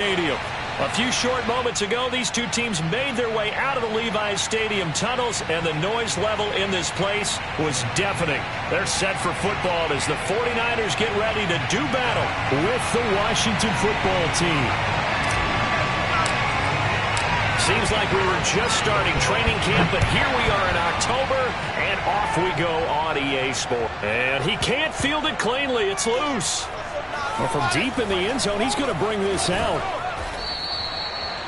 Stadium. A few short moments ago, these two teams made their way out of the Levi's Stadium tunnels, and the noise level in this place was deafening. They're set for football as the 49ers get ready to do battle with the Washington football team. Seems like we were just starting training camp, but here we are in October, and off we go on EA Sports. And he can't field it cleanly. It's loose. Well, from deep in the end zone, he's going to bring this out.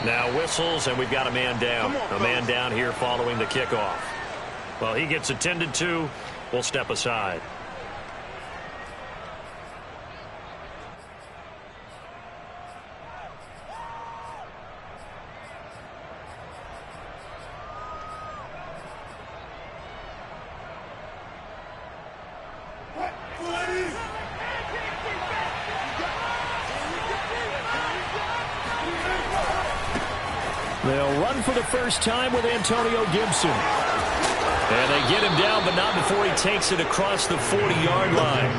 Now whistles, and we've got a man down. A man down here following the kickoff. Well, he gets attended to. We'll step aside. They'll run for the first time with Antonio Gibson. And they get him down, but not before he takes it across the 40-yard line.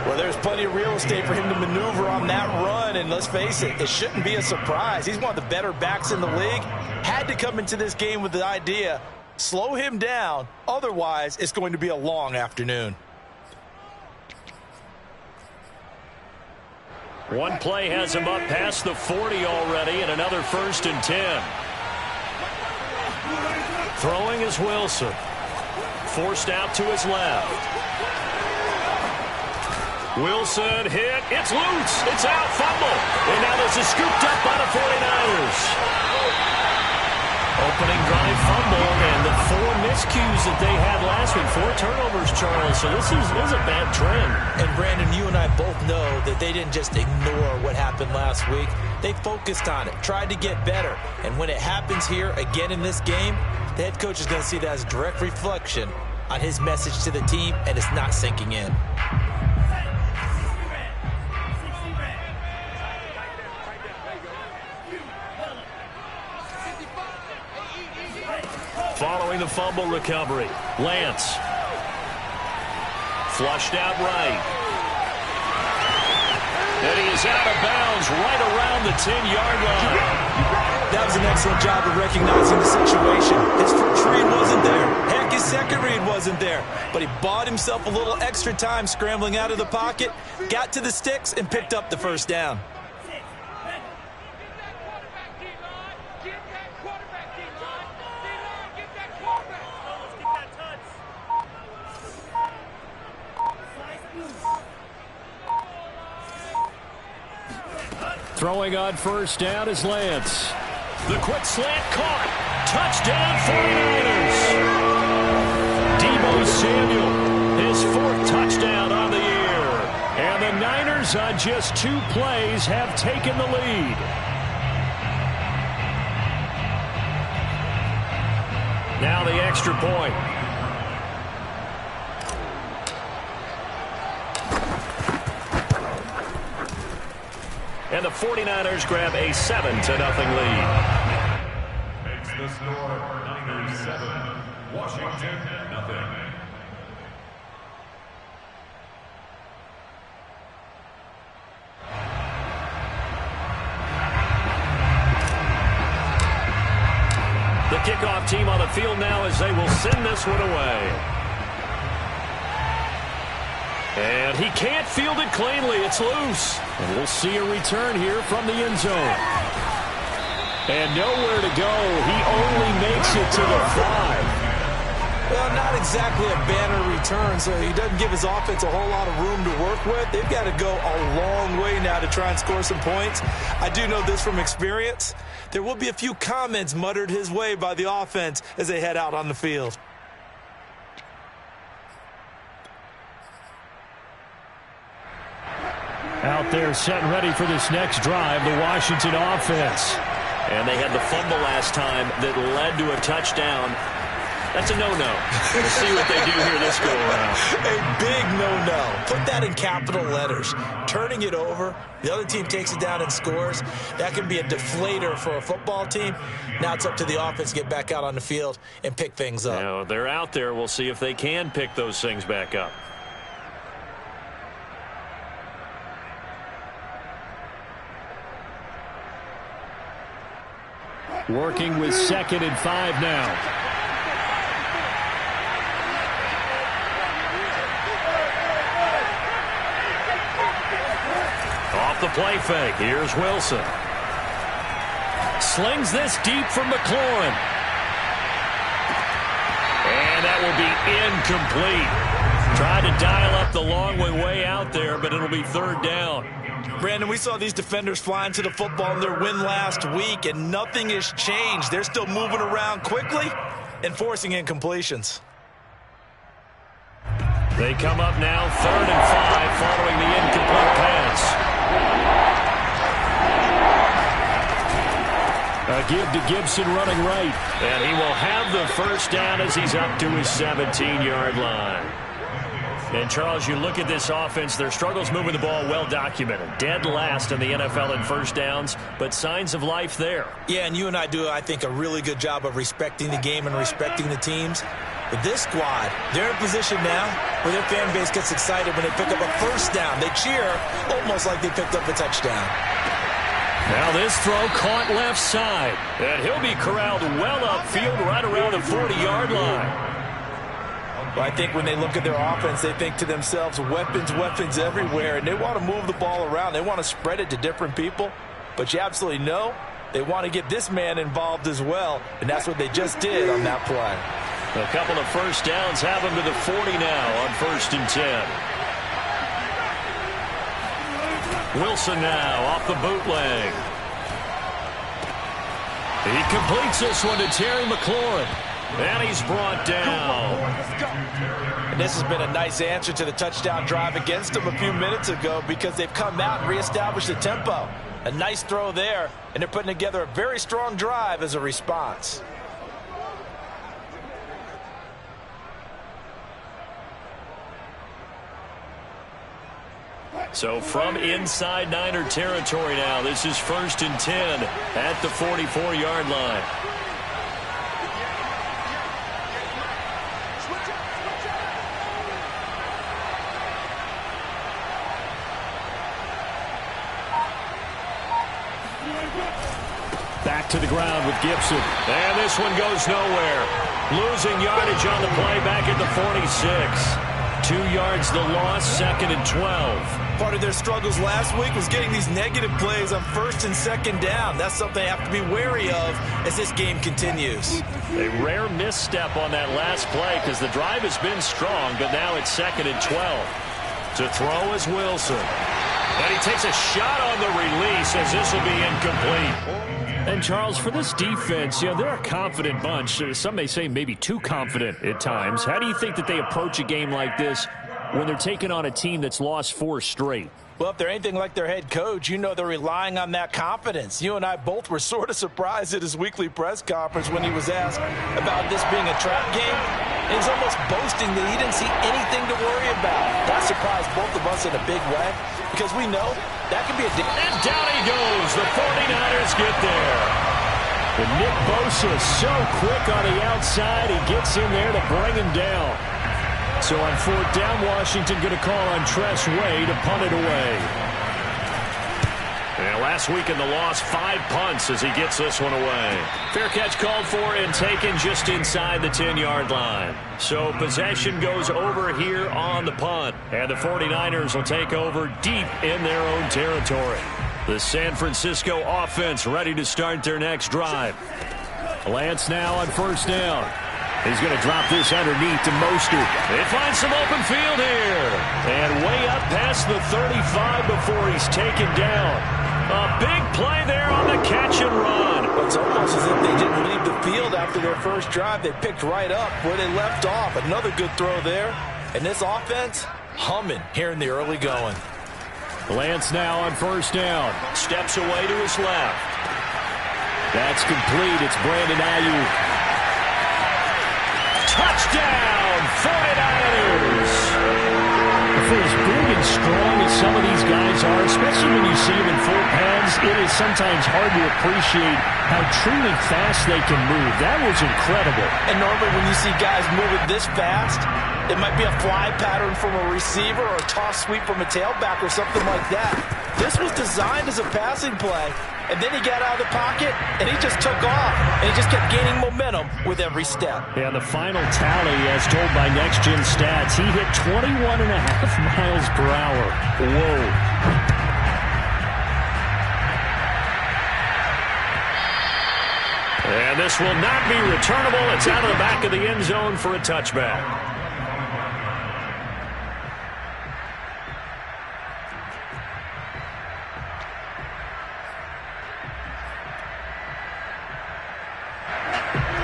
Well, there's plenty of real estate for him to maneuver on that run, and let's face it, it shouldn't be a surprise. He's one of the better backs in the league. Had to come into this game with the idea, slow him down, otherwise it's going to be a long afternoon. One play has him up past the 40 already, and another 1st and 10. Throwing is Wilson. Forced out to his left. Wilson hit. It's loose. It's out. Fumble. And now this is scooped up by the 49ers. Opening drive fumble, and the 4 miscues that they had last week. 4 turnovers, Charles. So this is a bad trend. And Brandon, you and I both know that they didn't just ignore what happened last week. They focused on it, tried to get better. And when it happens here again in this game, the head coach is going to see that as a direct reflection on his message to the team, and it's not sinking in. Following the fumble recovery, Lance. Flushed out right. And he is out of bounds right around the 10-yard line. That was an excellent job of recognizing the situation. His first read wasn't there. Heck, his second read wasn't there. But he bought himself a little extra time scrambling out of the pocket, got to the sticks, and picked up the first down. Throwing on first down is Lance. The quick slant caught. Touchdown 49ers. Deebo Samuel, his 4th touchdown on the year. And the Niners on just 2 plays have taken the lead. Now the extra point. And the 49ers grab a 7-0 lead. Makes the score Niners 7, Washington 0. The kickoff team on the field now as they will send this one away. And he can't field it cleanly. It's loose. And we'll see a return here from the end zone. And nowhere to go. He only makes it to the 5. Well, not exactly a banner return, so he doesn't give his offense a whole lot of room to work with. They've got to go a long way now to try and score some points. I do know this from experience. There will be a few comments muttered his way by the offense as they head out on the field. Out there set and ready for this next drive, the Washington offense. And they had the fumble last time that led to a touchdown. That's a no-no. We'll see what they do here this go-around. A big no-no. Put that in capital letters. Turning it over, the other team takes it down and scores. That can be a deflator for a football team. Now it's up to the offense to get back out on the field and pick things up. Now, they're out there. We'll see if they can pick those things back up. Working with 2nd and 5 now. Off the play fake. Here's Wilson. Slings this deep from McLaurin. And that will be incomplete. Tried to dial up the long way out there, but it'll be 3rd down. Brandon, we saw these defenders flying to the football in their win last week, and nothing has changed. They're still moving around quickly and forcing incompletions. They come up now 3rd and 5 following the incomplete pass. A give to Gibson running right. And he will have the 1st down as he's up to his 17-yard line. And, Charles, you look at this offense, their struggles moving the ball well documented. Dead last in the NFL in 1st downs, but signs of life there. Yeah, and you and I do, I think, a really good job of respecting the game and respecting the teams. But this squad, they're in a position now where their fan base gets excited when they pick up a 1st down. They cheer almost like they picked up a touchdown. Now this throw caught left side. And he'll be corralled well upfield right around the 40-yard line. Well, I think when they look at their offense, they think to themselves, weapons everywhere, and they want to move the ball around. They want to spread it to different people, but you absolutely know they want to get this man involved as well, and that's what they just did on that play. A couple of 1st downs have him to the 40 now on 1st and 10. Wilson now off the bootleg. He completes this one to Terry McLaurin. And he's brought down. And this has been a nice answer to the touchdown drive against them a few minutes ago because they've come out and reestablished the tempo. A nice throw there, and they're putting together a very strong drive as a response. So from inside Niner territory now, this is 1st and 10 at the 44-yard line. Back to the ground with Gibson. And this one goes nowhere. Losing yardage on the play back at the 46. 2 yards the loss, 2nd and 12. Part of their struggles last week was getting these negative plays on 1st and 2nd down. That's something they have to be wary of as this game continues. A rare misstep on that last play because the drive has been strong, but now it's 2nd and 12. To throw is Wilson. And he takes a shot on the release as this will be incomplete. And, Charles, for this defense, you know, they're a confident bunch. Some may say maybe too confident at times. How do you think that they approach a game like this when they're taking on a team that's lost 4 straight? Well, if they're anything like their head coach, you know they're relying on that confidence. You and I both were sort of surprised at his weekly press conference when he was asked about this being a trap game. And he's almost boasting that he didn't see anything to worry about. That surprised both of us in a big way because we know that could be a... And down he goes. The 49ers get there. And Nick Bosa so quick on the outside. He gets in there to bring him down. So on 4th down, Washington going to call on Tress Way to punt it away. And last week in the loss, 5 punts as he gets this one away. Fair catch called for and taken just inside the 10-yard line. So possession goes over here on the punt. And the 49ers will take over deep in their own territory. The San Francisco offense ready to start their next drive. Lance now on 1st down. He's going to drop this underneath to Mostert. They find some open field here. And way up past the 35 before he's taken down. A big play there on the catch and run. It's almost as if they didn't leave the field after their first drive. They picked right up where they left off. Another good throw there. And this offense, humming here in the early going. Lance now on 1st down. Steps away to his left. That's complete. It's Brandon Ayuk. Touchdown, 49ers! For as big and strong as some of these guys are, especially when you see them in full pads, it is sometimes hard to appreciate how truly fast they can move. That was incredible. And normally when you see guys moving this fast, it might be a fly pattern from a receiver or a toss sweep from a tailback or something like that. This was designed as a passing play, and then he got out of the pocket, and he just took off, and he just kept gaining momentum with every step. Yeah, the final tally, as told by Next Gen Stats, he hit 21.5 miles per hour. Whoa. And this will not be returnable. It's out of the back of the end zone for a touchback.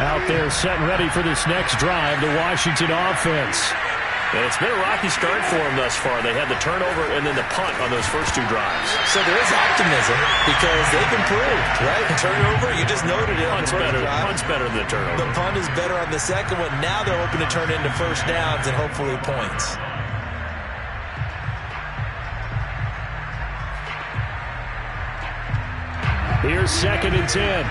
Out there set and ready for this next drive, the Washington offense. And it's been a rocky start for them thus far. They had the turnover and then the punt on those first two drives. So there is optimism because they've improved, right? The turnover, you just noted it. Punt's better than the turnover. The punt is better on the second one. Now they're hoping to turn into first downs and hopefully points. Here's 2nd and 10.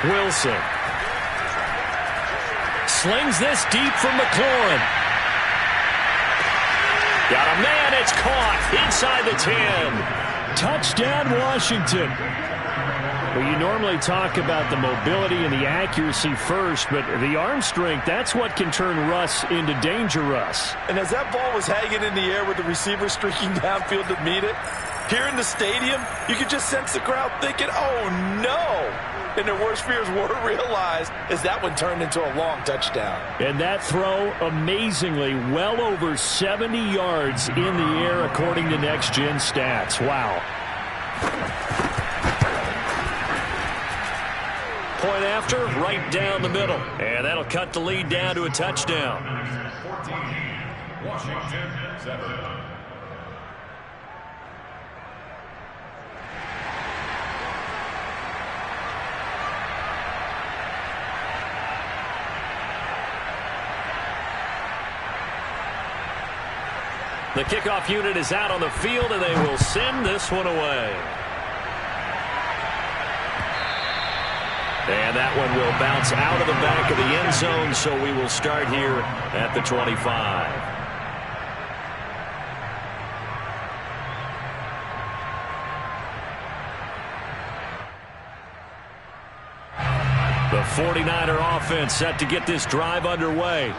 Wilson slings this deep from McLaurin. Got a man, it's caught inside the 10. Touchdown, Washington. Well, you normally talk about the mobility and the accuracy first, but the arm strength, that's what can turn Russ into danger Russ. And as that ball was hanging in the air with the receiver streaking downfield to meet it, here in the stadium, you could just sense the crowd thinking, oh no! And their worst fears were realized as that one turned into a long touchdown. And that throw, amazingly, well over 70 yards in the air, according to Next Gen Stats. Wow. Point after, right down the middle. And that'll cut the lead down to a touchdown. 14, Washington 7. The kickoff unit is out on the field, and they will send this one away. And that one will bounce out of the back of the end zone, so we will start here at the 25. The 49er offense set to get this drive underway.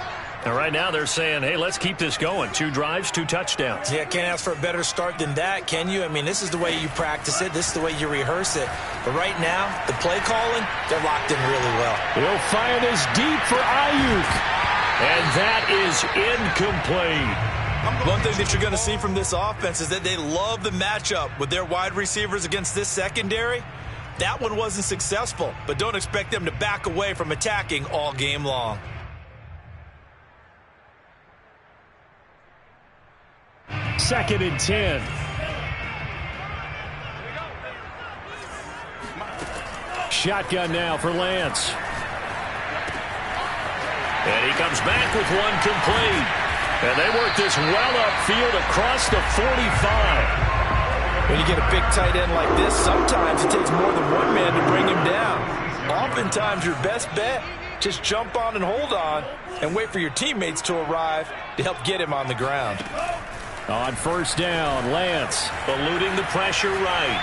And right now they're saying, hey, let's keep this going. 2 drives, 2 touchdowns. Yeah, can't ask for a better start than that, can you? I mean, this is the way you practice it. This is the way you rehearse it. But right now, the play calling, they're locked in really well. He'll fire this deep for Ayuk. And that is incomplete. One thing that you're going to see from this offense is that they love the matchup with their wide receivers against this secondary. That one wasn't successful, but don't expect them to back away from attacking all game long. Second and 10. Shotgun now for Lance. And he comes back with one complete. And they work this well upfield across the 45. When you get a big tight end like this, sometimes it takes more than one man to bring him down. Oftentimes, your best bet, just jump on and hold on and wait for your teammates to arrive to help get him on the ground. On first down, Lance eluding the pressure right.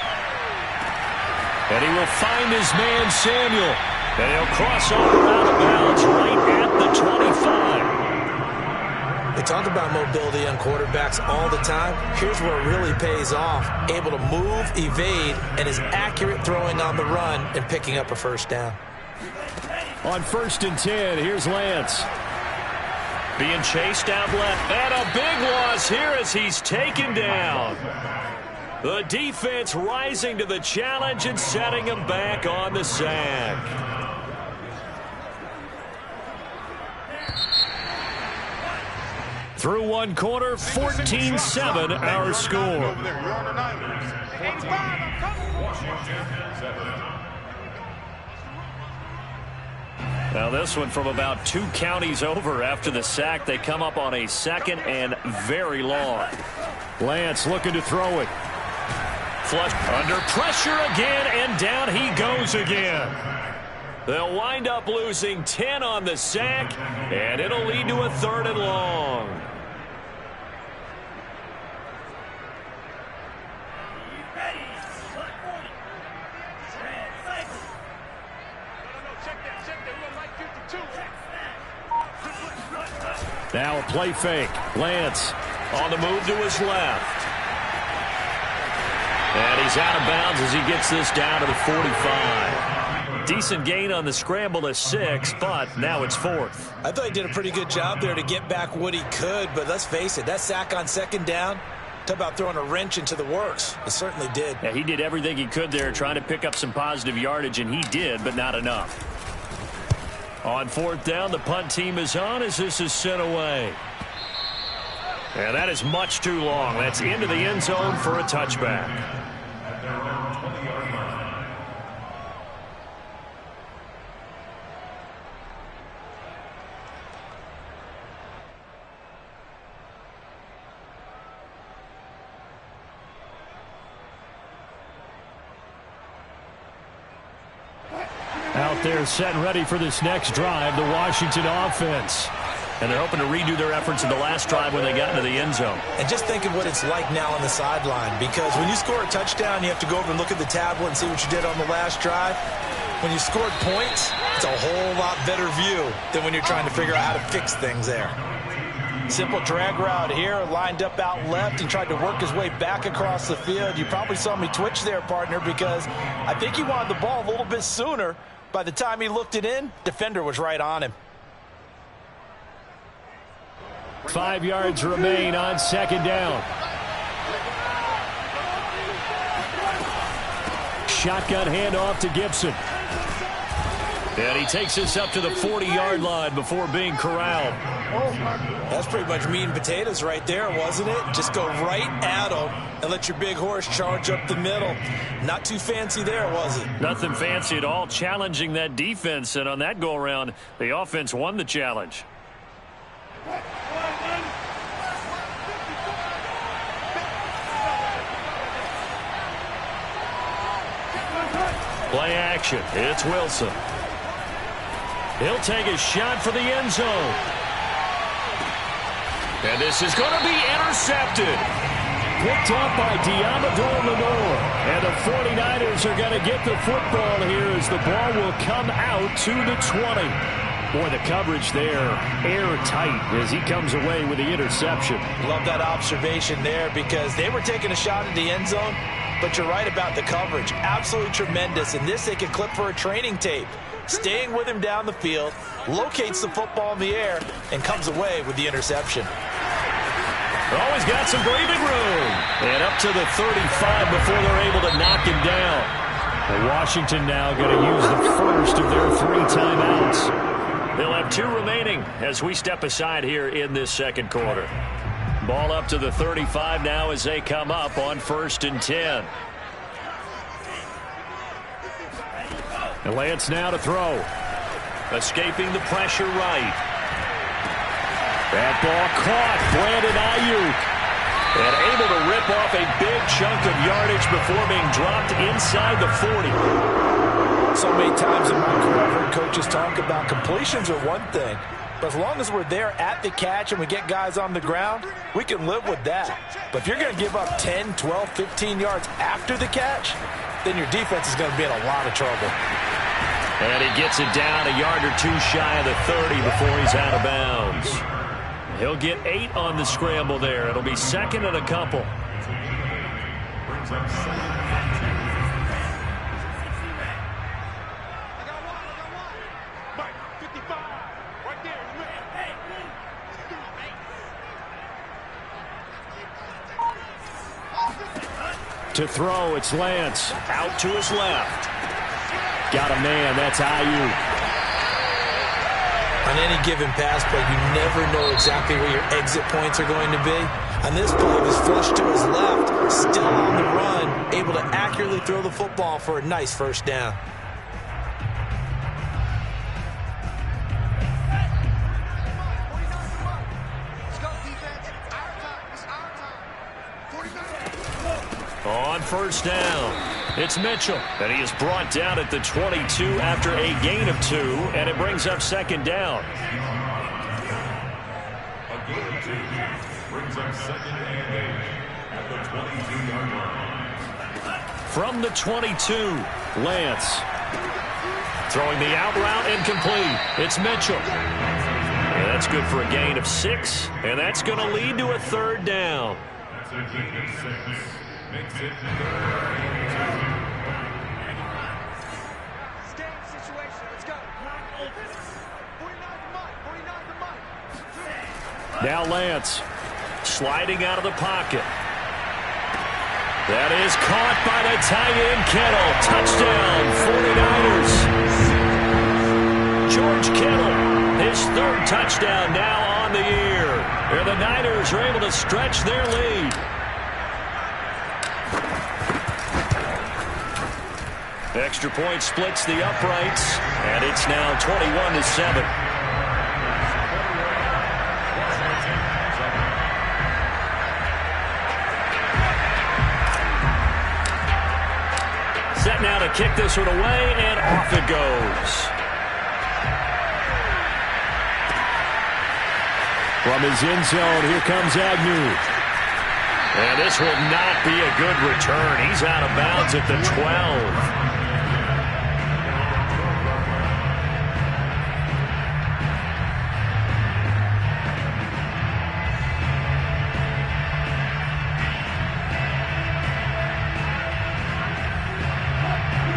And he will find his man, Samuel. And he'll cross over out of bounds right at the 25. They talk about mobility on quarterbacks all the time. Here's where it really pays off. Able to move, evade, and is accurate throwing on the run and picking up a first down. On first and 10, here's Lance. Being chased out left. And a big loss here as he's taken down. The defense rising to the challenge and setting him back on the sack. Through one quarter, 14-7 our score. Now this one from about 2 counties over after the sack. They come up on a second and very long. Lance looking to throw it. Flush under pressure again, and down he goes again. They'll wind up losing 10 on the sack, and it'll lead to a 3rd and long. Now a play fake. Lance on the move to his left. And he's out of bounds as he gets this down to the 45. Decent gain on the scramble to 6, but now it's 4th. I thought he did a pretty good job there to get back what he could, but let's face it, that sack on 2nd down, talk about throwing a wrench into the works. It certainly did. Yeah, he did everything he could there trying to pick up some positive yardage, and he did, but not enough. On 4th down, the punt team is on as this is sent away. And that is much too long. That's into the end zone for a touchback. Out there set and ready for this next drive, the Washington offense. And they're hoping to redo their efforts in the last drive when they got into the end zone. And just think of what it's like now on the sideline, because when you score a touchdown, you have to go over and look at the tablet and see what you did on the last drive. When you scored points, it's a whole lot better view than when you're trying to figure out how to fix things there. Simple drag route here, lined up out left and tried to work his way back across the field. You probably saw me twitch there, partner, because I think he wanted the ball a little bit sooner. By the time he looked it in, defender was right on him. 5 yards remain on 2nd down. Shotgun handoff to Gibson. And he takes this up to the 40-yard line before being corralled. That's pretty much meat and potatoes right there, wasn't it? Just go right at him and let your big horse charge up the middle. Not too fancy there, was it? Nothing fancy at all, challenging that defense. And on that go-around, the offense won the challenge. Play action. It's Wilson. He'll take a shot for the end zone. And this is going to be intercepted. Picked up by Diamador Lenore. And the 49ers are going to get the football here as the ball will come out to the 20. Boy, the coverage there, airtight as he comes away with the interception. Love that observation there because they were taking a shot at the end zone, but you're right about the coverage. Absolutely tremendous. And this they can clip for a training tape. Staying with him down the field, locates the football in the air, and comes away with the interception. Always got some breathing room. And up to the 35 before they're able to knock him down. Well, Washington now going to use the first of their 3 timeouts. They'll have 2 remaining as we step aside here in this second quarter. Ball up to the 35 now as they come up on 1st and 10. And Lance now to throw. Escaping the pressure right. That ball caught. Brandon Ayuk. And able to rip off a big chunk of yardage before being dropped inside the 40. So many times in my career, I've heard coaches talk about completions are one thing. But as long as we're there at the catch and we get guys on the ground, we can live with that. But if you're going to give up 10, 12, 15 yards after the catch, then your defense is going to be in a lot of trouble. And he gets it down a yard or 2 shy of the 30 before he's out of bounds. He'll get 8 on the scramble there. It'll be 2nd and a couple. To throw, it's Lance. Out to his left. Got a man, that's Ayuk. On any given pass play, you never know exactly where your exit points are going to be. On this play, he was flushed to his left, still on the run, able to accurately throw the football for a nice 1st down. On 1st down, it's Mitchell. And he is brought down at the 22 after a gain of 2, and it brings up 2nd down. A gain of 2 brings up 2nd and 8 at the 22-yard line. From the 22, Lance. Throwing the out route incomplete. It's Mitchell. And That's good for a gain of 6, and that's going to lead to a third down. That's a gain of 6. Makes it 3rd. Now Lance sliding out of the pocket. That is caught by the tight end Kittle. Touchdown, 49ers. George Kittle, his 3rd touchdown now on the year. And the Niners are able to stretch their lead. Extra point splits the uprights, and it's now 21-7. Set now to kick this one away, and off it goes. From his end zone, here comes Agnew. And this will not be a good return. He's out of bounds at the 12.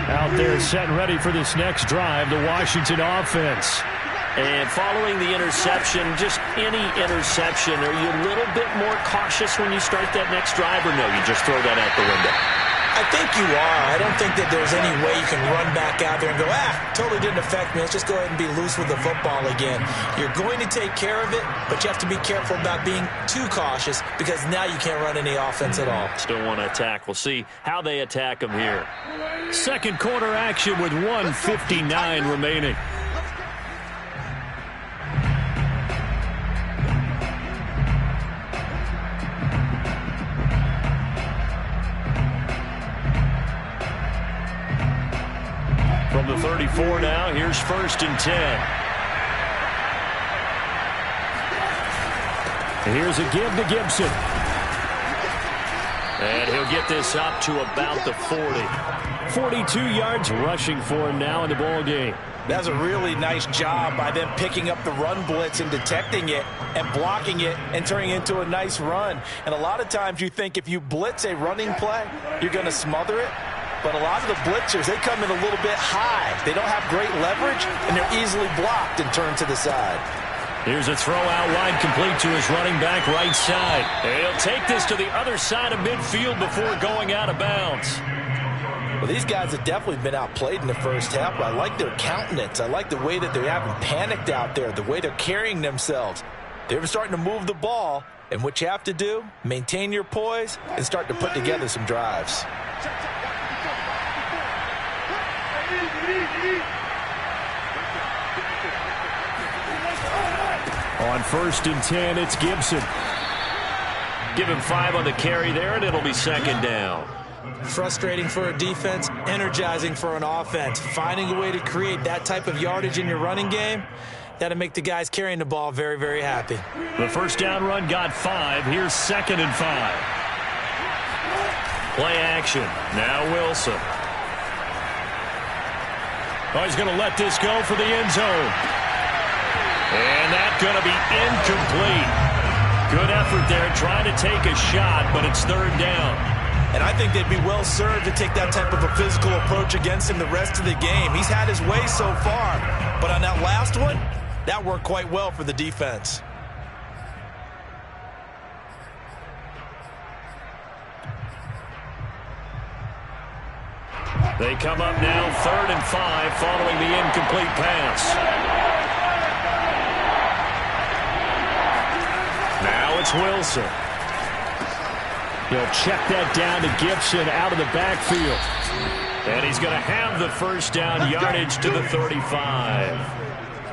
Out there set and ready for this next drive, the Washington offense. And following the interception, just any interception, are you a little bit more cautious when you start that next drive, or no, you just throw that out the window? I think you are. I don't think that there's any way you can run back out there and go, totally didn't affect me. Let's just go ahead and be loose with the football again. You're going to take care of it, but you have to be careful about being too cautious because now you can't run any offense at all. Still want to attack. We'll see how they attack them here. Second quarter action with 1:59 remaining. From the 34 now, here's 1st and 10. Here's a give to Gibson. And he'll get this up to about the 40. 42 yards rushing for him now in the ball game. That's a really nice job by them picking up the run blitz and detecting it and blocking it and turning it into a nice run. And a lot of times you think if you blitz a running play, you're going to smother it. But a lot of the blitzers, they come in a little bit high. They don't have great leverage, and they're easily blocked and turned to the side. Here's a throw out wide, complete to his running back right side. He'll take this to the other side of midfield before going out of bounds. Well, these guys have definitely been outplayed in the first half, but I like their countenance. I like the way that they haven't panicked out there, the way they're carrying themselves. They're starting to move the ball, and what you have to do, maintain your poise and start to put together some drives. On 1st and 10, it's Gibson. Give him 5 on the carry there, and it'll be 2nd down. Frustrating for a defense, energizing for an offense. Finding a way to create that type of yardage in your running game, that'll make the guys carrying the ball very, very happy. The 1st down run got 5. Here's 2nd and 5. Play action. Now Wilson. Oh, he's going to let this go for the end zone. And that's going to be incomplete. Good effort there trying to take a shot, but it's 3rd down. And I think they'd be well served to take that type of a physical approach against him the rest of the game. He's had his way so far, but on that last one, that worked quite well for the defense. They come up now 3rd and 5 following the incomplete pass. Now it's Wilson. He'll check that down to Gibson out of the backfield. And he's going to have the 1st down yardage to the 35.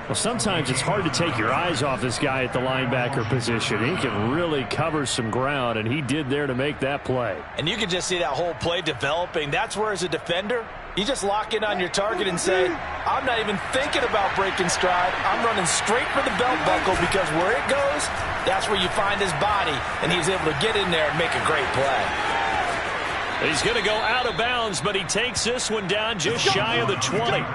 Well, sometimes it's hard to take your eyes off this guy at the linebacker position. He can really cover some ground, and he did there to make that play. And you can just see that whole play developing. That's where, as a defender, you just lock in on your target and say, I'm not even thinking about breaking stride. I'm running straight for the belt buckle because where it goes, that's where you find his body, and he's able to get in there and make a great play. He's going to go out of bounds, but he takes this one down just shy of the 20.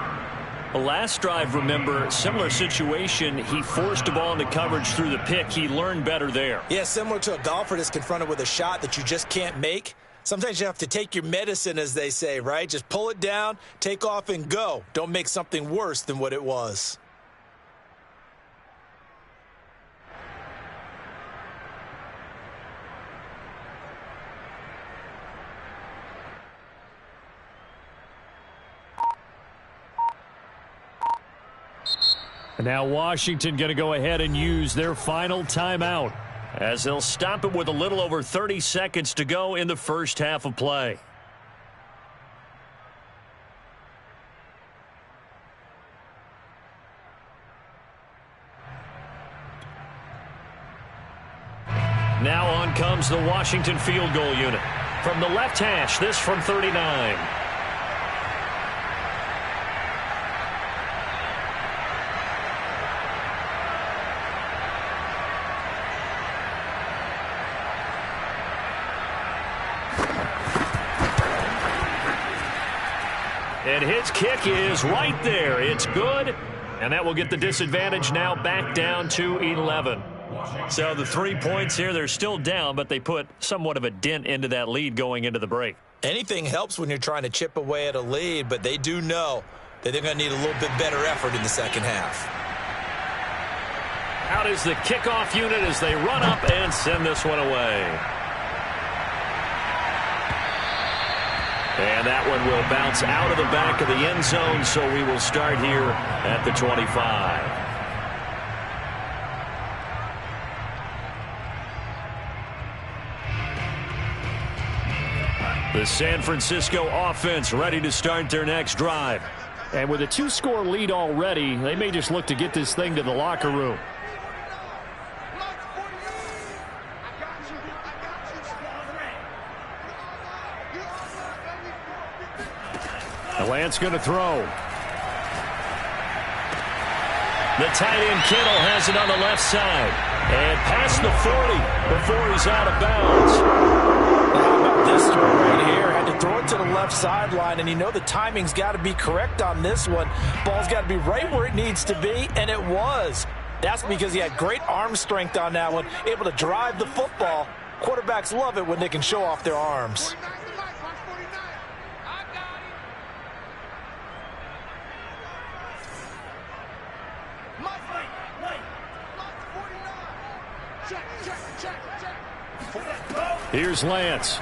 The last drive, remember, similar situation. He forced a ball into coverage through the pick. He learned better there. Yeah, similar to a golfer that's confronted with a shot that you just can't make. Sometimes you have to take your medicine, as they say, right? Just pull it down, take off, and go. Don't make something worse than what it was. And now Washington going to go ahead and use their final timeout, as they'll stop it with a little over 30 seconds to go in the first half of play. Now on comes the Washington field goal unit. From the left hash, this from 39. And his kick is right there. It's good. And that will get the disadvantage now back down to 11. So the 3 points here, they're still down, but they put somewhat of a dent into that lead going into the break. Anything helps when you're trying to chip away at a lead, but they do know that they're going to need a little bit better effort in the second half. Out is the kickoff unit as they run up and send this one away. And that one will bounce out of the back of the end zone, so we will start here at the 25. The San Francisco offense ready to start their next drive. And with a 2-score lead already, they may just look to get this thing to the locker room. Lance going to throw. The tight end Kittle has it on the left side. And past the 40 before he's out of bounds. How about this throw right here? Had to throw it to the left sideline, and you know the timing's got to be correct on this one. Ball's got to be right where it needs to be, and it was. That's because he had great arm strength on that one, able to drive the football. Quarterbacks love it when they can show off their arms. Here's Lance.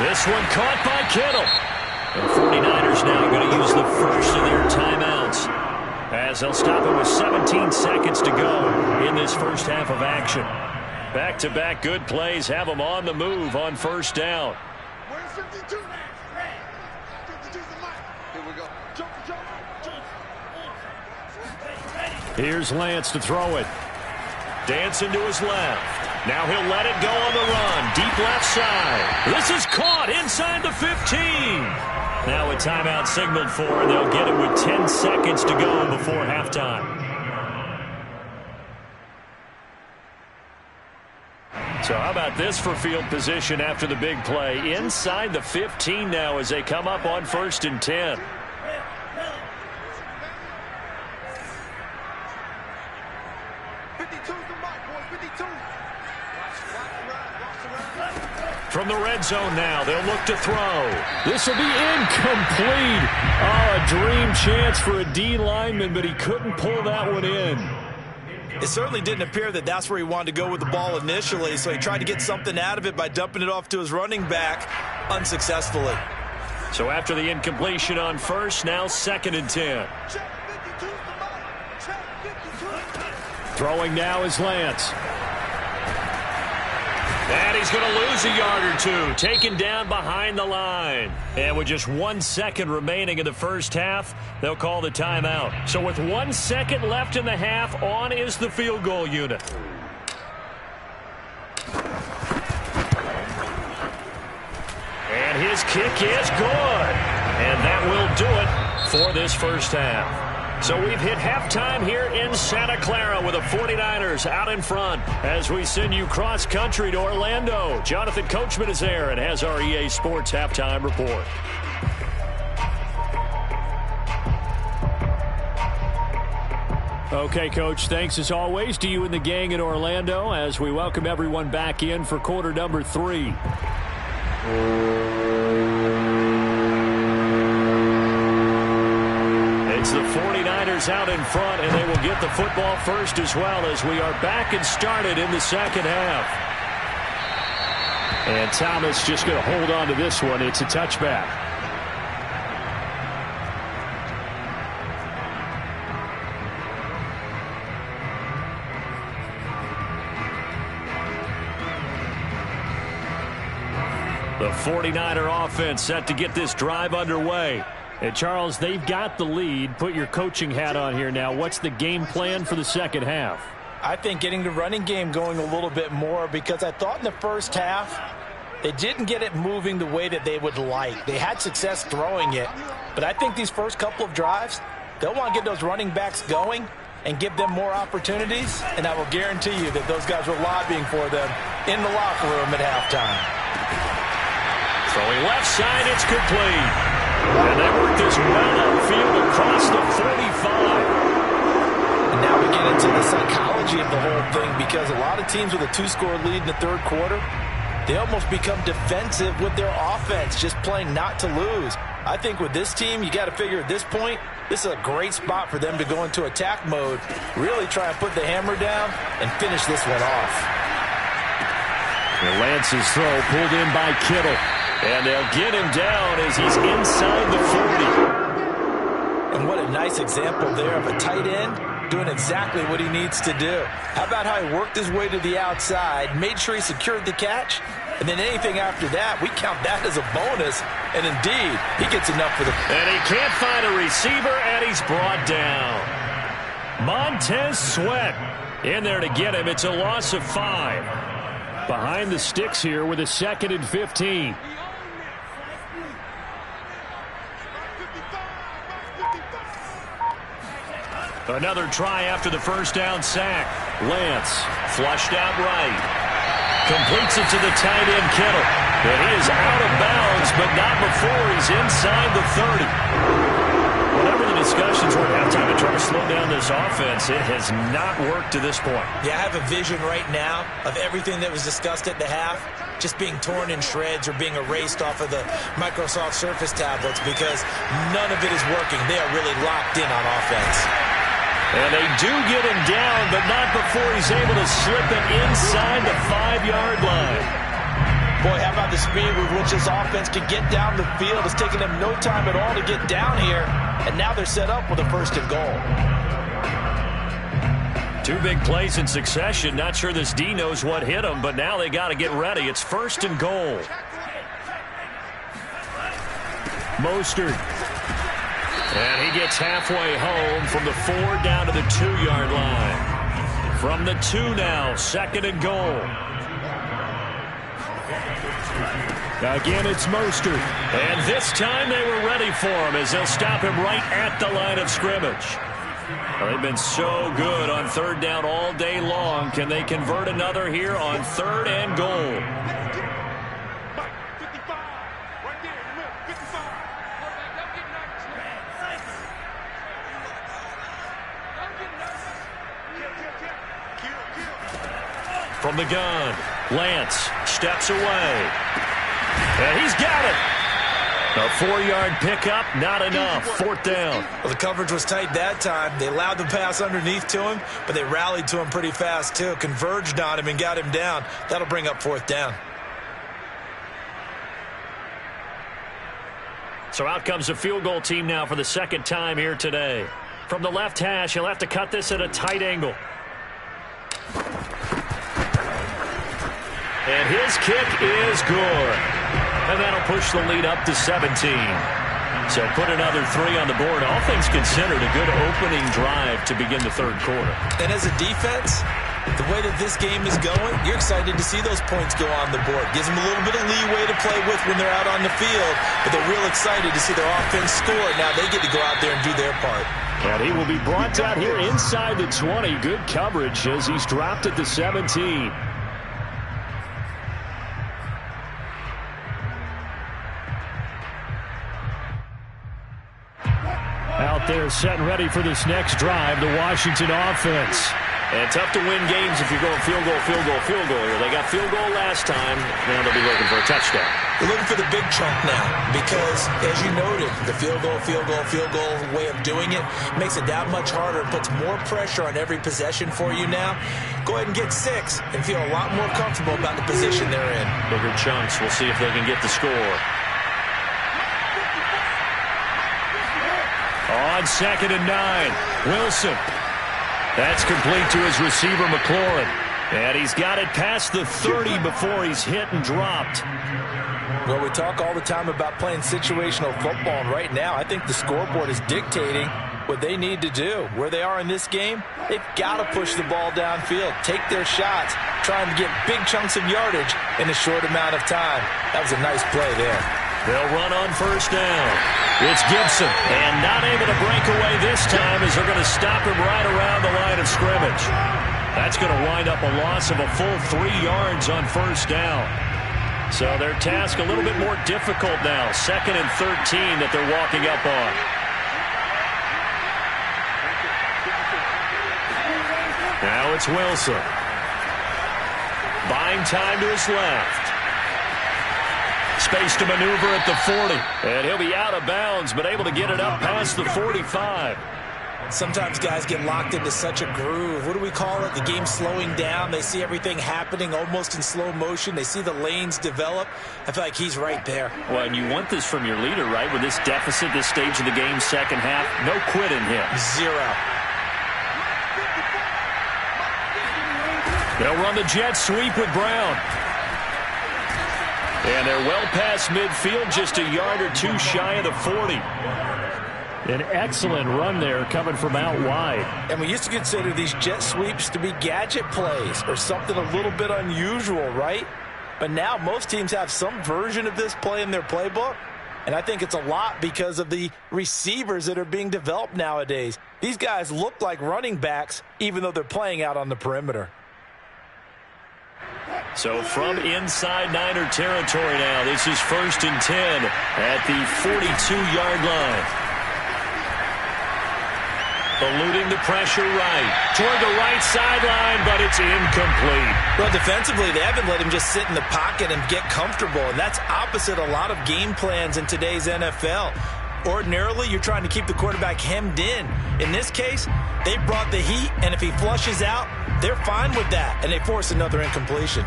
This one caught by Kittle. The 49ers now going to use the first of their timeouts, as they'll stop it with 17 seconds to go in this first half of action. Back-to-back good plays have them on the move on first down. Here's Lance to throw it. Dancing to his left. Now he'll let it go on the run. Deep left side. This is caught inside the 15. Now a timeout signaled for, and they'll get it with 10 seconds to go before halftime. So how about this for field position after the big play? Inside the 15 now as they come up on 1st and 10. From the red zone now, they'll look to throw. This will be incomplete. Oh, a dream chance for a D lineman, but he couldn't pull that one in. It certainly didn't appear that that's where he wanted to go with the ball initially, so he tried to get something out of it by dumping it off to his running back unsuccessfully. So after the incompletion on first, now 2nd and 10. Throwing now is Lance. And he's going to lose a yard or two, taken down behind the line. And with just 1 second remaining in the first half, they'll call the timeout. So with 1 second left in the half, on is the field goal unit. And his kick is good. And that will do it for this first half. So we've hit halftime here in Santa Clara with the 49ers out in front as we send you cross-country to Orlando. Jonathan Coachman is there and has our EA Sports halftime report. Okay, Coach, thanks as always to you and the gang in Orlando as we welcome everyone back in for quarter number 3. It's the 49ers out in front, and they will get the football first as well as we are back and started in the second half. And Thomas just going to hold on to this one. It's a touchback. The 49er offense set to get this drive underway. And, Charles, they've got the lead. Put your coaching hat on here now. What's the game plan for the second half? I think getting the running game going a little bit more, because I thought in the first half they didn't get it moving the way that they would like. They had success throwing it. But I think these first couple of drives, they'll want to get those running backs going and give them more opportunities. And I will guarantee you that those guys were lobbying for them in the locker room at halftime. Throwing left side, it's complete. And they work this well upfield across the 45. And now we get into the psychology of the whole thing, because a lot of teams with a 2-score lead in the third quarter, they almost become defensive with their offense, just playing not to lose. I think with this team, you got to figure at this point, this is a great spot for them to go into attack mode, really try and put the hammer down and finish this one off. And Lance's throw pulled in by Kittle. And they'll get him down as he's inside the 40. And what a nice example there of a tight end doing exactly what he needs to do. How about how he worked his way to the outside, made sure he secured the catch, and then anything after that, we count that as a bonus. And indeed, he gets enough for the... And he can't find a receiver, and he's brought down. Montez Sweat in there to get him. It's a loss of 5. Behind the sticks here with a 2nd and 15. Another try after the first down sack. Lance flushed out right. Completes it to the tight end, Kittle. And he is out of bounds, but not before he's inside the 30. Whatever the discussions were at halftime to try to slow down this offense, it has not worked to this point. Yeah, I have a vision right now of everything that was discussed at the half just being torn in shreds or being erased off of the Microsoft Surface tablets, because none of it is working. They are really locked in on offense. And they do get him down, but not before he's able to slip it inside the 5-yard line. Boy, how about the speed with which this offense can get down the field? It's taken them no time at all to get down here, and now they're set up with a 1st and goal. 2 big plays in succession. Not sure this D knows what hit him, but now they got to get ready. It's 1st and goal. Mostert. And he gets halfway home from the 4 down to the 2-yard line. From the 2 now, 2nd and goal. Again, it's Mostert. And this time they were ready for him as they'll stop him right at the line of scrimmage. Well, they've been so good on 3rd down all day long. Can they convert another here on 3rd and goal? From the gun, Lance steps away. And he's got it. A 4-yard pickup, not enough. 4th down. Well, the coverage was tight that time. They allowed the pass underneath to him, but they rallied to him pretty fast, too. Converged on him and got him down. That'll bring up 4th down. So out comes the field goal team now for the 2nd time here today. From the left hash, he'll have to cut this at a tight angle. And his kick is good. And that'll push the lead up to 17. So put another 3 on the board. All things considered, a good opening drive to begin the 3rd quarter. And as a defense, the way that this game is going, you're excited to see those points go on the board. Gives them a little bit of leeway to play with when they're out on the field. But they're real excited to see their offense score. Now they get to go out there and do their part. And he will be brought down here inside the 20. Good coverage as he's dropped at the 17. Out they're set and ready for this next drive, the Washington offense. And tough to win games if you're going field goal, field goal, field goal here. They got field goal last time. Now they'll be looking for a touchdown. They're looking for the big chunk now because, as you noted, the field goal way of doing it makes it that much harder and puts more pressure on every possession for you now. Go ahead and get 6 and feel a lot more comfortable about the position they're in. Bigger chunks. We'll see if they can get the score. On 2nd and 9, Wilson. That's complete to his receiver, McLaurin. And he's got it past the 30 before he's hit and dropped. Well, we talk all the time about playing situational football, and right now I think the scoreboard is dictating what they need to do. Where they are in this game, they've got to push the ball downfield, take their shots, trying to get big chunks of yardage in a short amount of time. That was a nice play there. They'll run on 1st down. It's Gibson, and not able to break away this time as they're going to stop him right around the line of scrimmage. That's going to wind up a loss of a full 3 yards on 1st down. So their task a little bit more difficult now. 2nd and 13 that they're walking up on. Now it's Wilson. Buying time to his left. Space to maneuver at the 40. And he'll be out of bounds, but able to get it up past the 45. Sometimes guys get locked into such a groove. What do we call it? The game slowing down. They see everything happening almost in slow motion. They see the lanes develop. I feel like he's right there. Well, and you want this from your leader, right? With this deficit, this stage of the game, second half, no quit in him. 0. They'll run the jet sweep with Brown. And they're well past midfield, just a yard or 2 shy of the 40. An excellent run there coming from out wide. And we used to consider these jet sweeps to be gadget plays or something a little bit unusual, right? But now most teams have some version of this play in their playbook. And I think it's a lot because of the receivers that are being developed nowadays. These guys look like running backs even though they're playing out on the perimeter. So from inside Niner territory now, this is 1st and 10 at the 42-yard line. Eluding the pressure right. Toward the right sideline, but it's incomplete. Well, defensively, they haven't let him just sit in the pocket and get comfortable, and that's opposite a lot of game plans in today's NFL. Ordinarily, you're trying to keep the quarterback hemmed in. In this case, they brought the heat, and if he flushes out, they're fine with that, and they force another incompletion.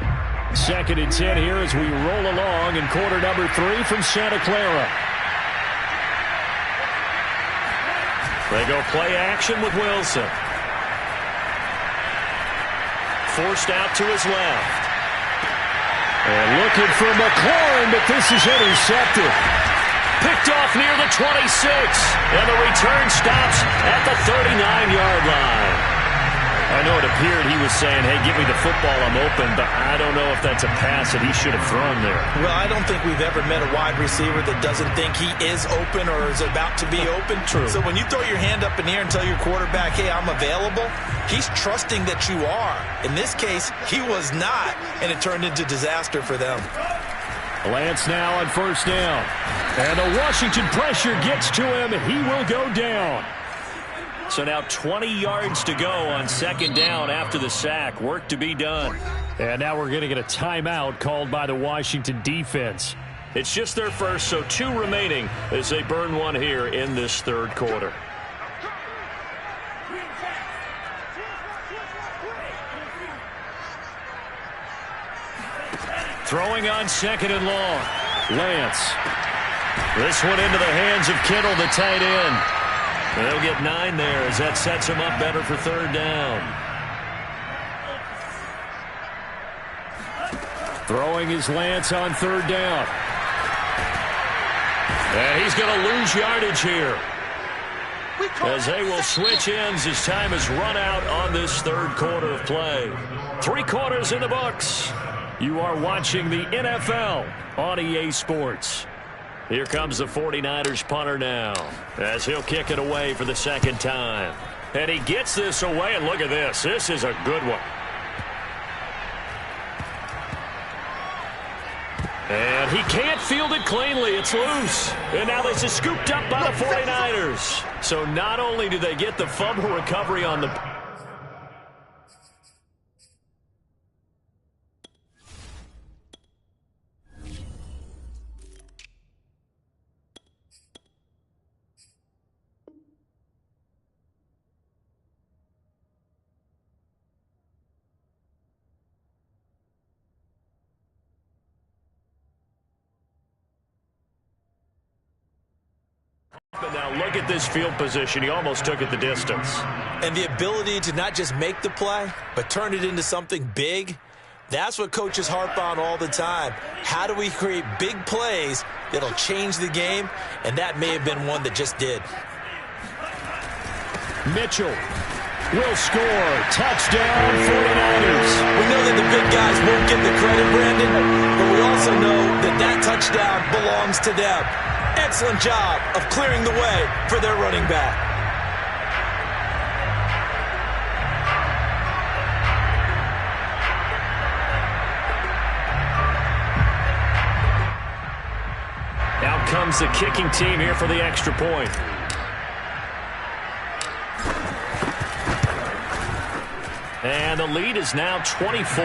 2nd and 10 here as we roll along in quarter number 3 from Santa Clara. They go play action with Wilson. Forced out to his left. And looking for McLaurin, but this is intercepted. Picked off near the 26. And the return stops at the 39-yard line. I know it appeared he was saying, hey, give me the football, I'm open, but I don't know if that's a pass that he should have thrown there. Well, I don't think we've ever met a wide receiver that doesn't think he is open or is about to be open. True. So when you throw your hand up in the air and tell your quarterback, hey, I'm available, he's trusting that you are. In this case, he was not, and it turned into disaster for them. Lance now on 1st down. And the Washington pressure gets to him. He will go down. So now 20 yards to go on 2nd down after the sack. Work to be done. And now we're going to get a timeout called by the Washington defense. It's just their first, so 2 remaining as they burn one here in this 3rd quarter. Throwing on 2nd and long. Lance. This one into the hands of Kittle, the tight end. They'll get 9 there as that sets him up better for 3rd down. Throwing is Lance on 3rd down. And he's going to lose yardage here. As they will switch ends as time has run out on this 3rd quarter of play. 3 quarters in the books. You are watching the NFL on EA Sports. Here comes the 49ers punter now as he'll kick it away for the 2nd time. And he gets this away, and look at this. This is a good one. And he can't field it cleanly. It's loose. And now this is scooped up by the 49ers. So not only do they get the fumble recovery on the... But now look at this field position. He almost took it the distance. And the ability to not just make the play, but turn it into something big, that's what coaches harp on all the time. How do we create big plays that'll change the game? And that may have been one that just did. Mitchell will score. Touchdown, 49ers. We know that the big guys won't get the credit, Brandon, but we also know that that touchdown belongs to them. Excellent job of clearing the way for their running back. Out comes the kicking team here for the extra point. And the lead is now 24.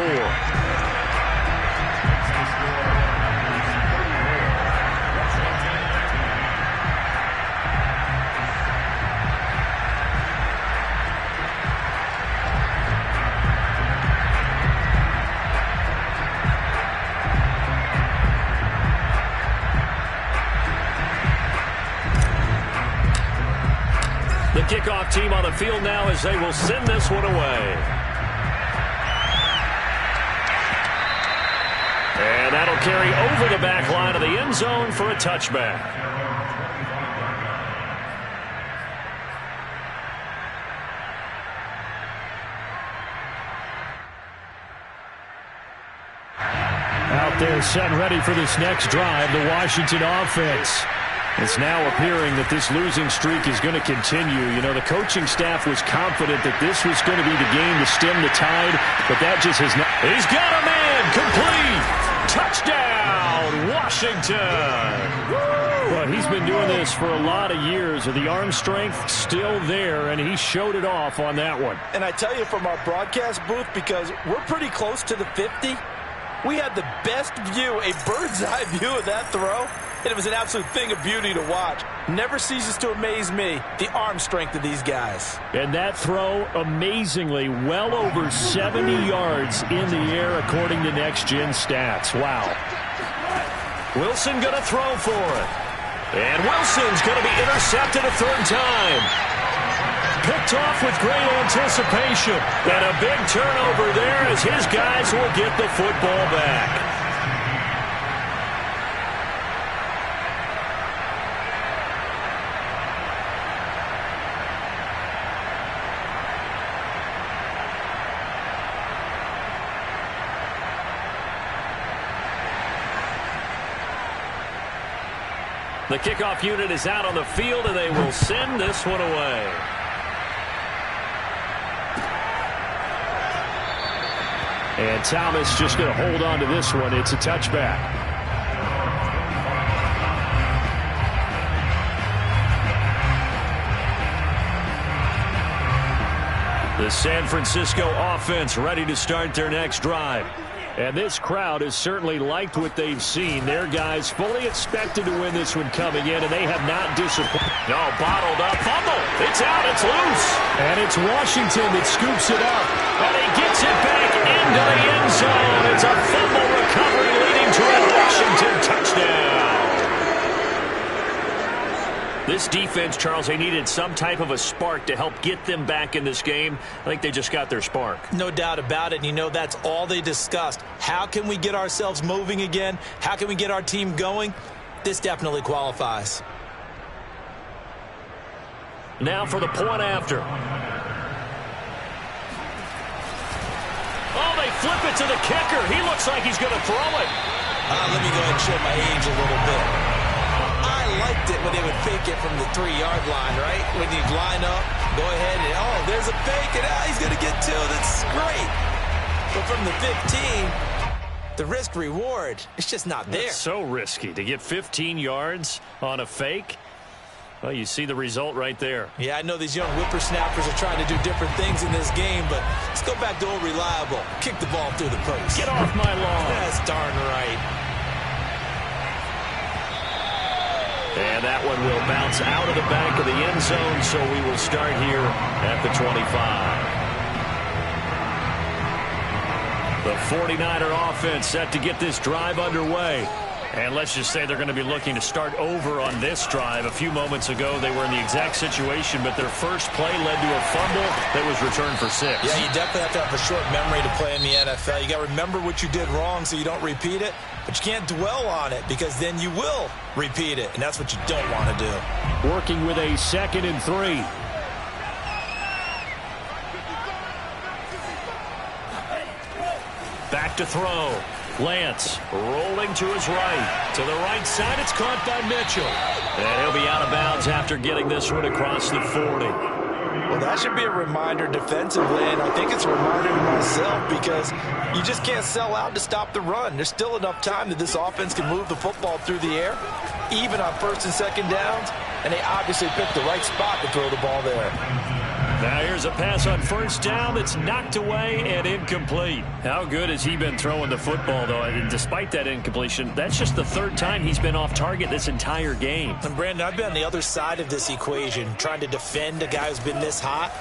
The kickoff team on the field now as they will send this one away. And that'll carry over the back line of the end zone for a touchback. Out there set ready for this next drive, the Washington offense. It's now appearing that this losing streak is going to continue. You know, the coaching staff was confident that this was going to be the game to stem the tide, but that just has not. He's got a man complete. Touchdown, Washington. Well, he's been doing this for a lot of years. The arm strength still there, and he showed it off on that one. And I tell you from our broadcast booth, because we're pretty close to the 50, we had the best view, a bird's eye view of that throw. And it was an absolute thing of beauty to watch. Never ceases to amaze me, the arm strength of these guys. And that throw, amazingly, well over 70 yards in the air, according to Next Gen Stats. Wow. Wilson going to throw for it. And Wilson's going to be intercepted a third time. Picked off with great anticipation. And a big turnover there as his guys will get the football back. The kickoff unit is out on the field, and they will send this one away. And Thomas just going to hold on to this one. It's a touchback. The San Francisco offense ready to start their next drive. And this crowd has certainly liked what they've seen. Their guys fully expected to win this one coming in, and they have not disappointed. No, bottled up. Fumble. It's out. It's loose. And it's Washington that scoops it up. And he gets it back into the end zone. It's a fumble recovery leading to a Washington touchdown. This defense, Charles, they needed some type of a spark to help get them back in this game. I think they just got their spark. No doubt about it. And you know, that's all they discussed. How can we get ourselves moving again? How can we get our team going? This definitely qualifies. Now for the point after. Oh, they flip it to the kicker. He looks like he's going to throw it. Let me go ahead and show my age a little bit. I liked it when they would fake it from the 3-yard line, right? When you'd line up, go ahead and, oh, there's a fake, and he's going to get 2. That's great. But from the 15, the risk-reward, it's just not there. It's so risky to get 15 yards on a fake. Well, you see the result right there. Yeah, I know these young whippersnappers are trying to do different things in this game, but let's go back to old reliable. Kick the ball through the post. Get off my lawn. That's darn right. And that one will bounce out of the back of the end zone, so we will start here at the 25. The 49er offense set to get this drive underway. And let's just say they're going to be looking to start over on this drive. A few moments ago, they were in the exact situation, but their first play led to a fumble that was returned for 6. Yeah, you definitely have to have a short memory to play in the NFL. You got to remember what you did wrong so you don't repeat it, but you can't dwell on it because then you will repeat it, and that's what you don't want to do. Working with a 2nd and 3. Back to throw. Lance rolling to his right. To the right side, it's caught by Mitchell. And he'll be out of bounds after getting this one across the 40. Well, that should be a reminder defensively, and I think it's a reminder to myself because you just can't sell out to stop the run. There's still enough time that this offense can move the football through the air, even on 1st and 2nd downs, and they obviously picked the right spot to throw the ball there. Now here's a pass on 1st down that's knocked away and incomplete. How good has he been throwing the football, though? And despite that incompletion, that's just the 3rd time he's been off target this entire game. And Brandon, I've been on the other side of this equation, trying to defend a guy who's been this hot,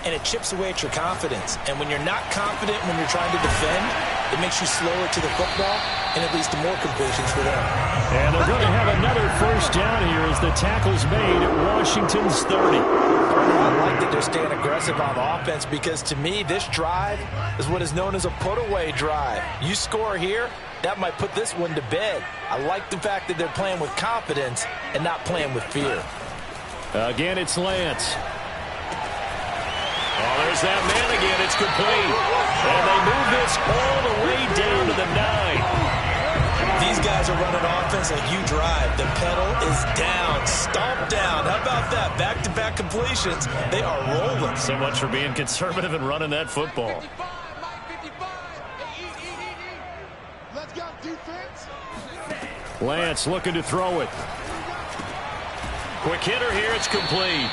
and it chips away at your confidence. And when you're not confident when you're trying to defend, it makes you slower to the football, and it leads to more completions for them. And they're going to have another 1st down here as the tackle's made at Washington's 30. I like that they're staying aggressive on offense because, to me, this drive is what is known as a put-away drive. You score here, that might put this one to bed. I like the fact that they're playing with confidence and not playing with fear. Again, it's Lance. Oh, there's that man again. It's complete. And they move this all the way down to the 9. These guys are running offense like you drive. The pedal is down, stomped down. How about that? Back-to-back completions. They are rolling. So much for being conservative and running that football. Let's go, defense. Lance looking to throw it. Quick hitter here. It's complete.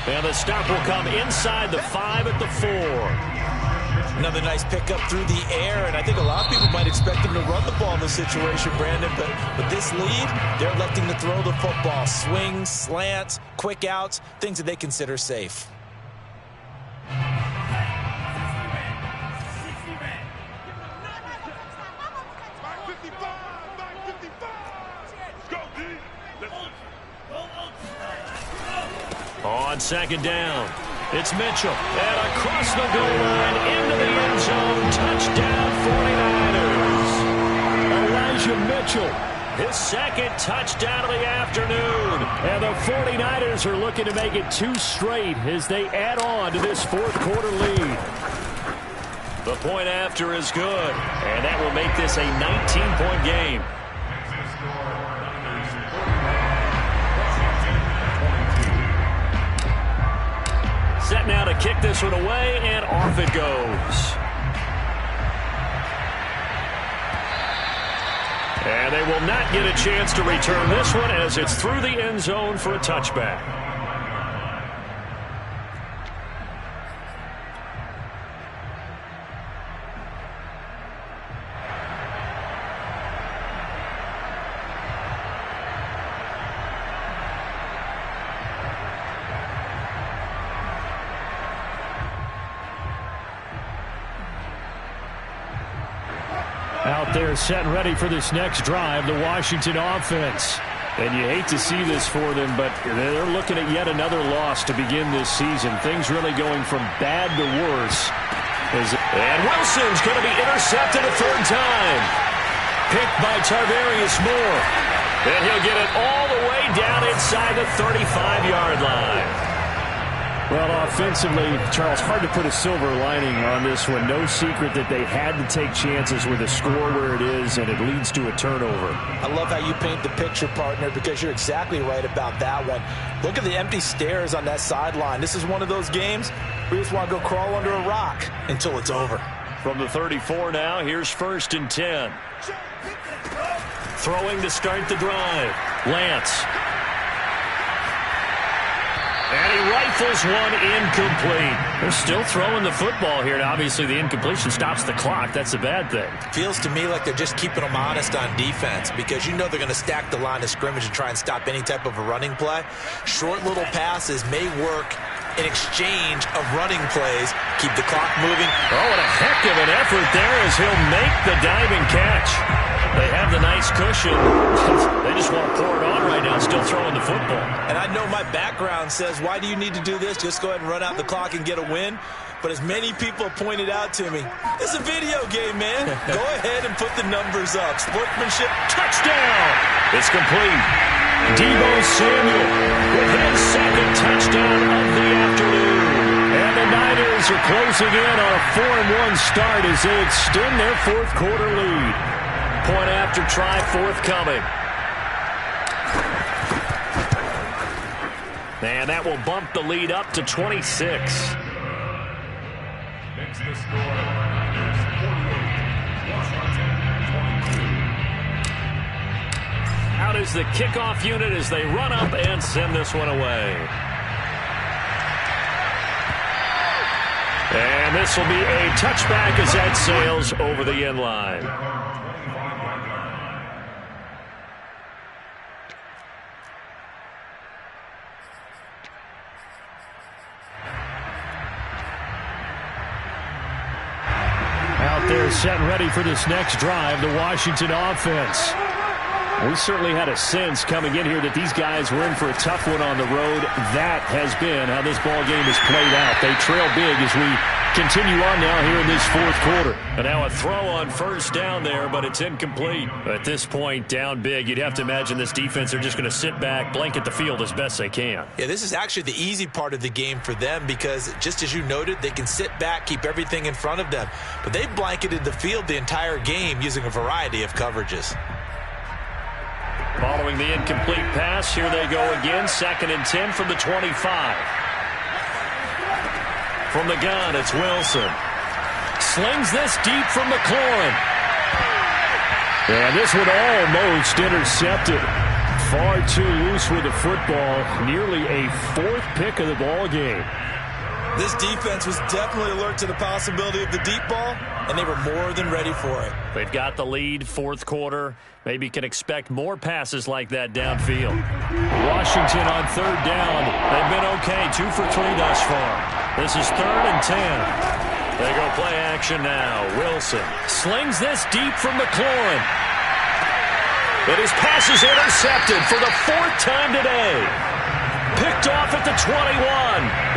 And the stop will come inside the 5 at the 4. Another nice pickup through the air, and I think a lot of people might expect them to run the ball in this situation, Brandon, but with this lead, they're electing to throw the football. Swings, slants, quick outs, things that they consider safe. On 2nd down, it's Mitchell. And across the goal line, into the end zone, touchdown 49ers. Elijah Mitchell, his 2nd touchdown of the afternoon. And the 49ers are looking to make it 2 straight as they add on to this 4th quarter lead. The point after is good, and that will make this a 19-point game. Set now to kick this one away, and off it goes. And they will not get a chance to return this one as it's through the end zone for a touchback. Out there set and ready for this next drive, the Washington offense. And you hate to see this for them, but they're looking at yet another loss to begin this season. Things really going from bad to worse. And Wilson's going to be intercepted a 3rd time. Picked by Tarvarius Moore. And he'll get it all the way down inside the 35-yard line. Well, offensively, Charles, hard to put a silver lining on this one. No secret that they had to take chances with a score where it is, and it leads to a turnover. I love how you paint the picture, partner, because you're exactly right about that one. Look at the empty stairs on that sideline. This is one of those games where you just want to go crawl under a rock until it's over. From the 34 now, here's 1st and 10. Throwing to start the drive. Lance. And he rifles one incomplete. They're still throwing the football here. Now, obviously, the incompletion stops the clock. That's a bad thing. Feels to me like they're just keeping them honest on defense because you know they're going to stack the line of scrimmage and try and stop any type of a running play. Short little passes may work in exchange of running plays. Keep the clock moving. Oh, what a heck of an effort there as he'll make the diving catch. They have the nice cushion. They just want to pour it on right now, still throwing the football. And I know my background says, why do you need to do this? Just go ahead and run out the clock and get a win. But as many people have pointed out to me, it's a video game, man. Go ahead and put the numbers up. Sportsmanship, touchdown. It's complete. Deebo Samuel with his second touchdown of the afternoon. And the Niners are closing in on a 4-1 start as they extend their fourth quarter lead. Point after try forthcoming. And that will bump the lead up to 26. Makes the score Niners 48, Washington 22. Out is the kickoff unit as they run up and send this one away. And this will be a touchback as that sails over the end line. Out there set and ready for this next drive, the Washington offense. We certainly had a sense coming in here that these guys were in for a tough one on the road. That has been how this ball game has played out. They trail big as we continue on now here in this fourth quarter. And now a throw on first down there, but it's incomplete. At this point, down big, you'd have to imagine this defense are just going to sit back, blanket the field as best they can. Yeah, this is actually the easy part of the game for them because, just as you noted, they can sit back, keep everything in front of them. But they blanketed the field the entire game using a variety of coverages. Following the incomplete pass, here they go again. 2nd and 10 from the 25. From the gun, it's Wilson. Slings this deep from McLaurin. And this one almost intercepted. Far too loose with the football. Nearly a 4th pick of the ball game. This defense was definitely alert to the possibility of the deep ball, and they were more than ready for it. They've got the lead, fourth quarter. Maybe can expect more passes like that downfield. Washington on 3rd down. They've been okay, 2 for 3 thus far. This is 3rd and 10. They go play action now. Wilson slings this deep from McLaurin. But his pass is intercepted for the 4th time today. Picked off at the 21.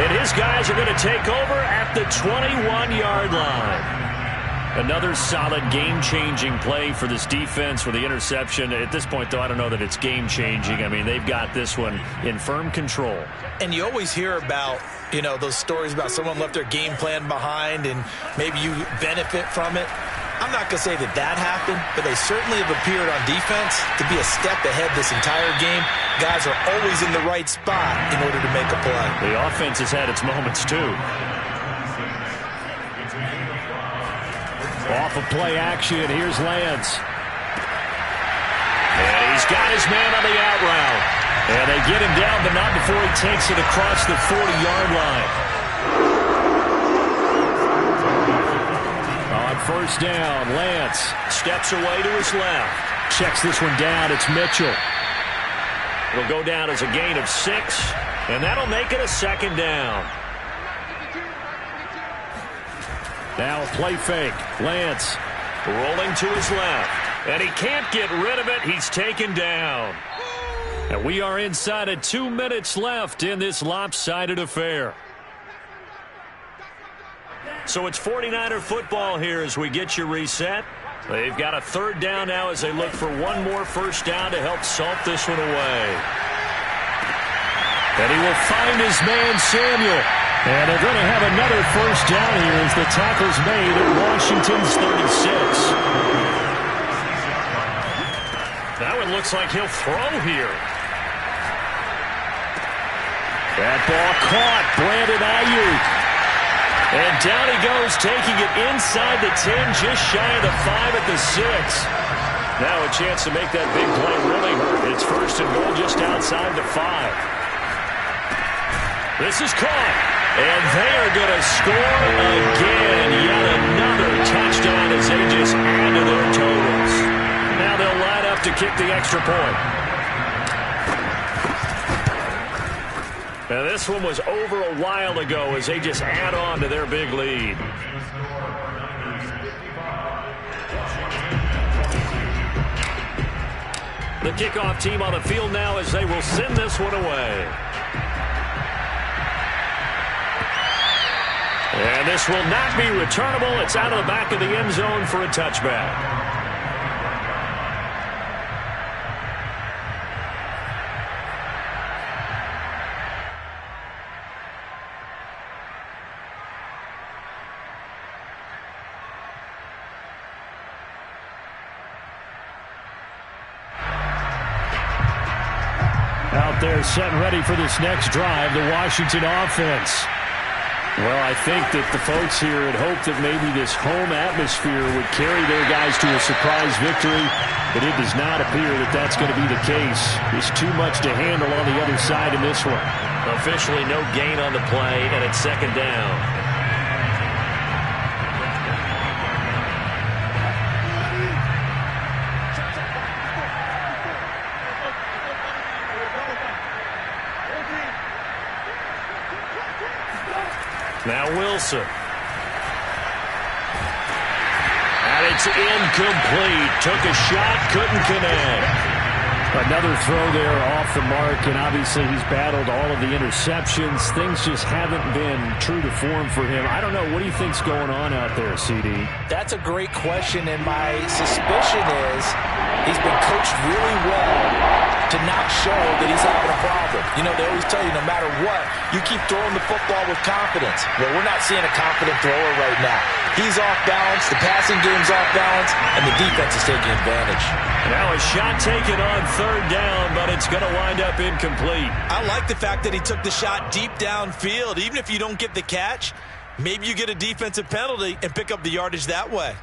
And his guys are going to take over at the 21-yard line. Another solid game-changing play for this defense with the interception. At this point, though, I don't know that it's game-changing. I mean, they've got this one in firm control. And you always hear about, you know, those stories about someone left their game plan behind and maybe you benefit from it. I'm not going to say that that happened, but they certainly have appeared on defense to be a step ahead this entire game. Guys are always in the right spot in order to make a play. The offense has had its moments, too. Off of play action, here's Lance. And he's got his man on the out route. And they get him down, but not before he takes it across the 40-yard line. On 1st down, Lance steps away to his left. Checks this one down, it's Mitchell. It'll go down as a gain of 6, and that'll make it a 2nd down. Now a play fake. Lance rolling to his left. And he can't get rid of it. He's taken down. And we are inside of 2 minutes left in this lopsided affair. So it's 49er football here as we get you reset. They've got a 3rd down now as they look for one more 1st down to help salt this one away. And he will find his man Samuel. And they're going to have another 1st down here as the tackle's made at Washington's 36. That one looks like he'll throw here. That ball caught. Brandon Ayuk. And down he goes, taking it inside the 10, just shy of the 5 at the 6. Now a chance to make that big play really hurt. It's first and goal just outside the 5. This is caught. And they are going to score again. Yet another touchdown as they just add to their totals. Now they'll line up to kick the extra point. Now this one was over a while ago as they just add on to their big lead. The kickoff team on the field now as they will send this one away. And this will not be returnable. It's out of the back of the end zone for a touchback. Out there set and ready for this next drive, the Washington offense. Well, I think that the folks here had hoped that maybe this home atmosphere would carry their guys to a surprise victory, but it does not appear that that's going to be the case. There's too much to handle on the other side in this one. Officially no gain on the play, and it's second down. Now Wilson. And it's incomplete. Took a shot, couldn't connect. Another throw there off the mark, and obviously he's battled all of the interceptions. Things just haven't been true to form for him. I don't know. What do you think's going on out there, CD? That's a great question, and my suspicion is he's been coached really well to not show that he's having a problem. You know, they always tell you no matter what, you keep throwing the football with confidence. Well, we're not seeing a confident thrower right now. He's off balance, the passing game's off balance, and the defense is taking advantage. Now a shot taken on third down, but it's going to wind up incomplete. I like the fact that he took the shot deep downfield. Even if you don't get the catch, maybe you get a defensive penalty and pick up the yardage that way.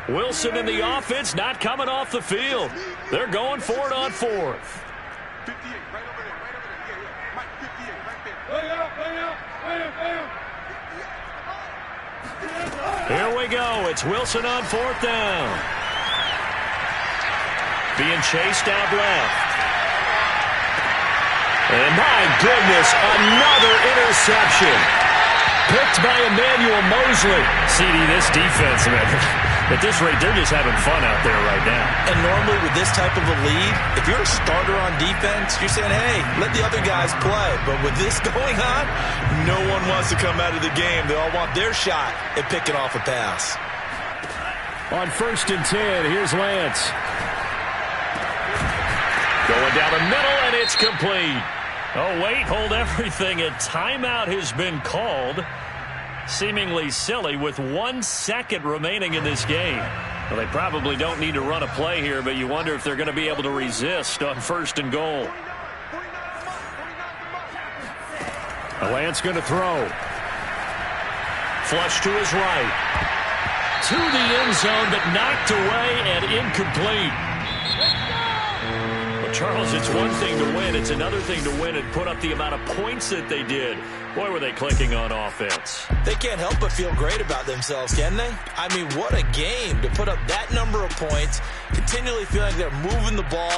Wilson in the offense, not coming off the field. They're going for it on fourth. 58, right over there, right over there. Yeah. Mike, 58, right there. Lay out. Here we go. It's Wilson on fourth down. Being chased out left. And my goodness, another interception. Picked by Emmanuel Mosley. CD, this defense, man, at this rate, they're just having fun out there right now. And normally with this type of a lead, if you're a starter on defense, you're saying, hey, let the other guys play. But with this going on, no one wants to come out of the game. They all want their shot at picking off a pass. On first and 10, here's Lance. Going down the middle, and it's complete. Oh, wait, hold everything. A timeout has been called. Seemingly silly with 1 second remaining in this game. Well, they probably don't need to run a play here, but you wonder if they're going to be able to resist on first and goal. Lance going to throw. Flush to his right. To the end zone, but knocked away and incomplete. Well, Charles, it's one thing to win. It's another thing to win and put up the amount of points that they did. Boy, were they clicking on offense. They can't help but feel great about themselves, can they? I mean, what a game to put up that number of points, continually feeling like they're moving the ball